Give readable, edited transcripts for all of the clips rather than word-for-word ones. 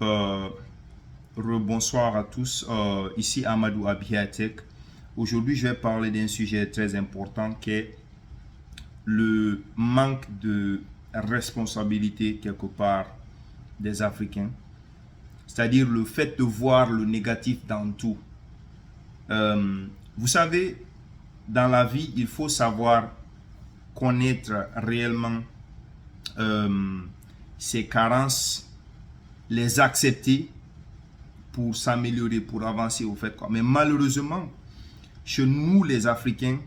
Euh, Rebonsoir à tous, ici Amadou Abiatek. Aujourd'hui, je vais parler d'un sujet très important qui est le manque de responsabilité quelque part des Africains. C'est-à-dire le fait de voir le négatif dans tout. Vous savez, dans la vie, il faut savoir connaître réellement euh, ses carences, les accepter pour s'améliorer, pour avancer au fait quoi. Mais malheureusement, chez nous les Africains,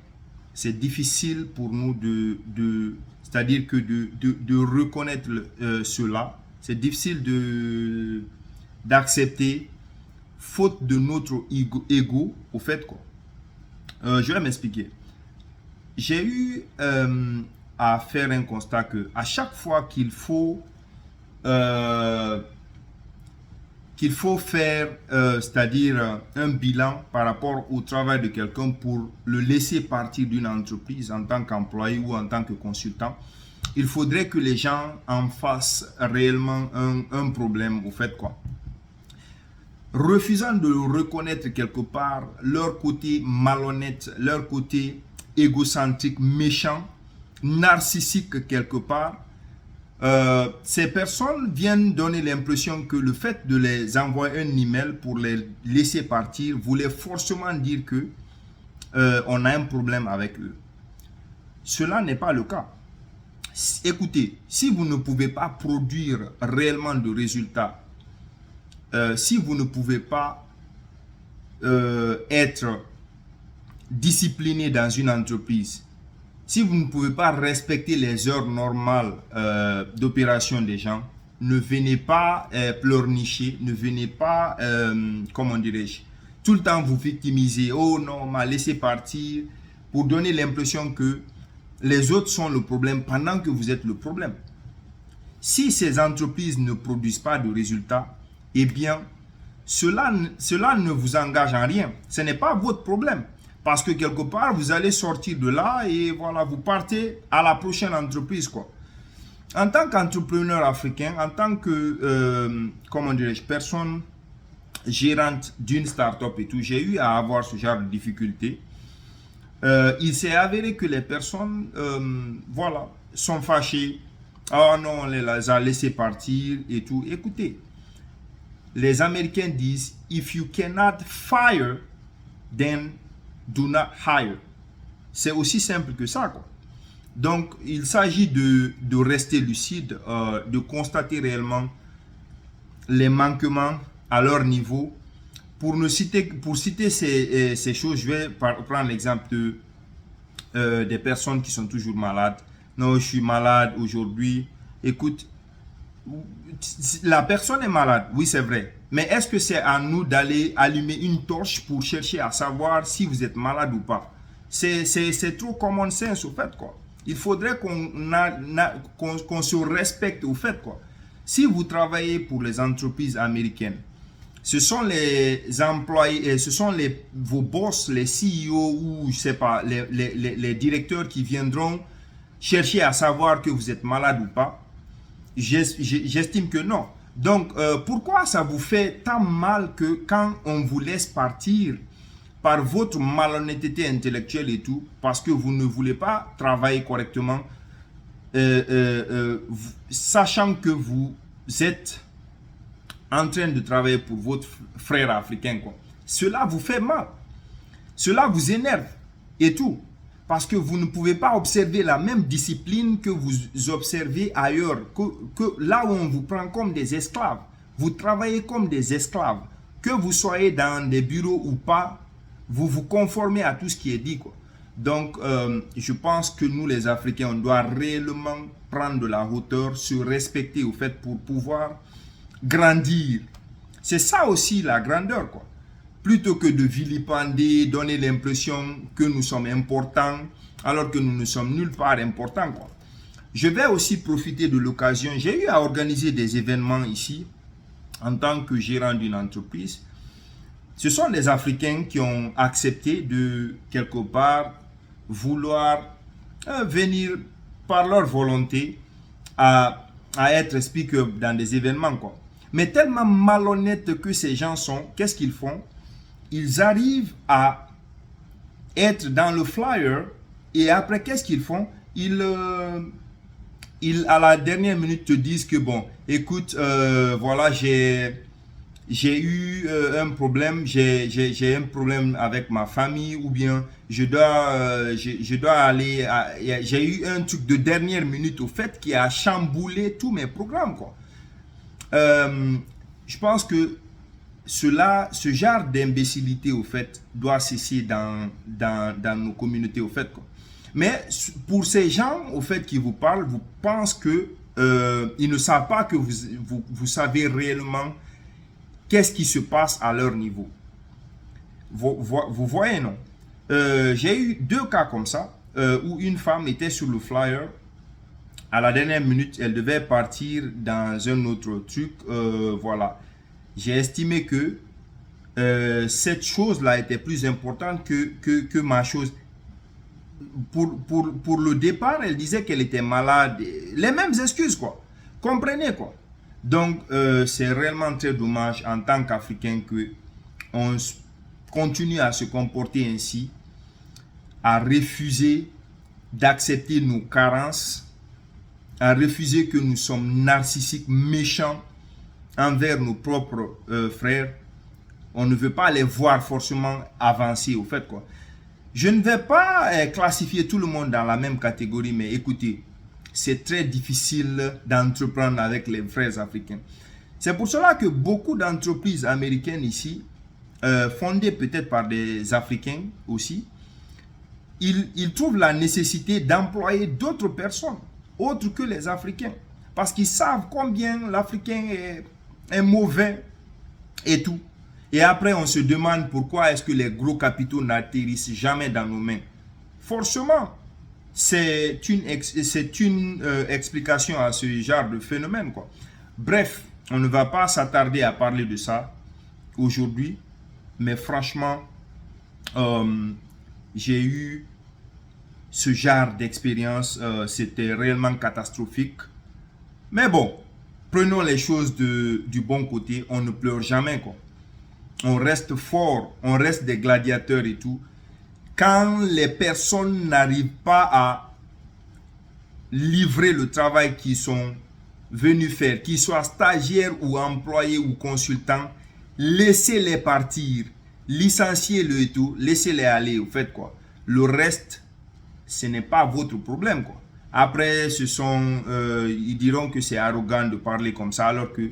c'est difficile pour nous c'est-à-dire que de reconnaître cela. C'est difficile d'accepter, faute de notre ego, au fait quoi. Je vais m'expliquer. J'ai eu à faire un constat que à chaque fois euh, qu'il faut faire, c'est-à-dire un bilan par rapport au travail de quelqu'un pour le laisser partir d'une entreprise en tant qu'employé ou en tant que consultant, il faudrait que les gens en fassent réellement un problème, au fait quoi. Refusant de reconnaître quelque part leur côté malhonnête, leur côté égocentrique, méchant, narcissique quelque part, ces personnes viennent donner l'impression que le fait de les envoyer un email pour les laisser partir voulait forcément dire que on a un problème avec eux. Cela n'est pas le cas. Écoutez, si vous ne pouvez pas produire réellement de résultats, si vous ne pouvez pas être discipliné dans une entreprise, si vous ne pouvez pas respecter les heures normales d'opération des gens, ne venez pas pleurnicher, ne venez pas, comment dirais-je, tout le temps vous victimiser. Oh non, on m'a laissé partir, pour donner l'impression que les autres sont le problème pendant que vous êtes le problème. Si ces entreprises ne produisent pas de résultats, eh bien, cela ne vous engage en rien. Ce n'est pas votre problème. Parce que quelque part, vous allez sortir de là et voilà, vous partez à la prochaine entreprise, quoi. En tant qu'entrepreneur africain, en tant que, comment dirais-je, personne gérante d'une start-up et tout, j'ai eu à avoir ce genre de difficultés. Il s'est avéré que les personnes, voilà, sont fâchées. Oh non, on les a laissés partir et tout. Écoutez, les Américains disent, if you cannot fire, then do not hire. C'est aussi simple que ça, quoi. Donc, il s'agit de rester lucide, de constater réellement les manquements à leur niveau. Pour citer ces choses, je vais prendre l'exemple des personnes qui sont toujours malades. Non, je suis malade aujourd'hui. Écoute, la personne est malade, oui c'est vrai. Mais est-ce que c'est à nous d'aller allumer une torche pour chercher à savoir si vous êtes malade ou pas? C'est trop common sense au fait quoi. Il faudrait qu'on se respecte au fait quoi. Si vous travaillez pour les entreprises américaines, ce sont les employés, ce sont vos boss, les CEO ou je sais pas, les directeurs qui viendront chercher à savoir que vous êtes malade ou pas. J'estime que non. Donc, pourquoi ça vous fait tant mal que quand on vous laisse partir par votre malhonnêteté intellectuelle et tout, parce que vous ne voulez pas travailler correctement, sachant que vous êtes en train de travailler pour votre frère africain, quoi. Cela vous fait mal. Cela vous énerve et tout. Parce que vous ne pouvez pas observer la même discipline que vous observez ailleurs, que là où on vous prend comme des esclaves. Vous travaillez comme des esclaves. Que vous soyez dans des bureaux ou pas, vous vous conformez à tout ce qui est dit, quoi. Donc, je pense que nous, les Africains, on doit réellement prendre de la hauteur, se respecter au fait pour pouvoir grandir. C'est ça aussi la grandeur, quoi. Plutôt que de vilipender, donner l'impression que nous sommes importants, alors que nous ne sommes nulle part importants, quoi. Je vais aussi profiter de l'occasion. J'ai eu à organiser des événements ici, en tant que gérant d'une entreprise. Ce sont des Africains qui ont accepté de, quelque part, vouloir venir par leur volonté à être speaker dans des événements, quoi. Mais tellement malhonnêtes que ces gens sont, qu'est-ce qu'ils font? Ils arrivent à être dans le flyer et après, qu'est-ce qu'ils font? Ils, à la dernière minute, te disent que bon, écoute, voilà, j'ai eu un problème, j'ai un problème avec ma famille ou bien je dois aller, j'ai eu un truc de dernière minute au fait qui a chamboulé tous mes programmes, quoi. Je pense que ce genre d'imbécilité au fait doit cesser dans nos communautés au fait, quoi. Mais pour ces gens au fait qui vous parlent, vous pensez que ils ne savent pas que vous savez réellement qu'est-ce qui se passe à leur niveau. Vous voyez, non? J'ai eu 2 cas comme ça, où une femme était sur le flyer. À la dernière minute, elle devait partir dans un autre truc. Voilà. J'ai estimé que cette chose-là était plus importante que ma chose. Pour le départ, elle disait qu'elle était malade. Les mêmes excuses, quoi. Comprenez, quoi. Donc, c'est réellement très dommage en tant qu'Africain qu'on continue à se comporter ainsi, à refuser d'accepter nos carences, à refuser que nous sommes narcissiques, méchants envers nos propres frères. On ne veut pas les voir forcément avancer, au fait, quoi. Je ne vais pas classifier tout le monde dans la même catégorie, mais écoutez, c'est très difficile d'entreprendre avec les frères africains. C'est pour cela que beaucoup d'entreprises américaines ici, fondées peut-être par des Africains aussi, ils trouvent la nécessité d'employer d'autres personnes, autres que les Africains. Parce qu'ils savent combien l'Africain est mauvais et tout. Et après, on se demande pourquoi est-ce que les gros capitaux n'atterrissent jamais dans nos mains. Forcément, c'est une explication à ce genre de phénomène, quoi. Bref, on ne va pas s'attarder à parler de ça aujourd'hui, mais franchement, j'ai eu ce genre d'expérience, c'était réellement catastrophique. Mais bon, prenons les choses du bon côté, on ne pleure jamais, quoi. On reste fort, on reste des gladiateurs et tout. Quand les personnes n'arrivent pas à livrer le travail qu'ils sont venus faire, qu'ils soient stagiaires ou employés ou consultants, laissez-les partir, licenciez-les et tout, laissez-les aller, vous faites quoi. Le reste, ce n'est pas votre problème, quoi. Après, ils diront que c'est arrogant de parler comme ça, alors que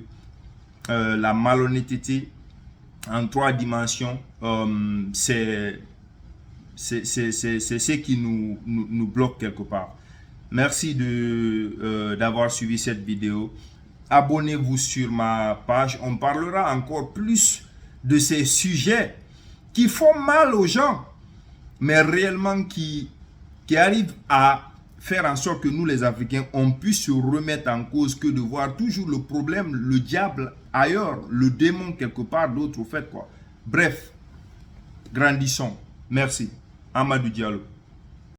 la malhonnêteté en 3 dimensions, c'est ce qui nous bloque quelque part. Merci d'avoir suivi cette vidéo. Abonnez-vous sur ma page. On parlera encore plus de ces sujets qui font mal aux gens, mais réellement qui arrivent à faire en sorte que nous, les Africains, on puisse se remettre en cause, que de voir toujours le problème, le diable ailleurs, le démon quelque part d'autre, au fait, quoi. Bref, grandissons. Merci. Amadou Diallo.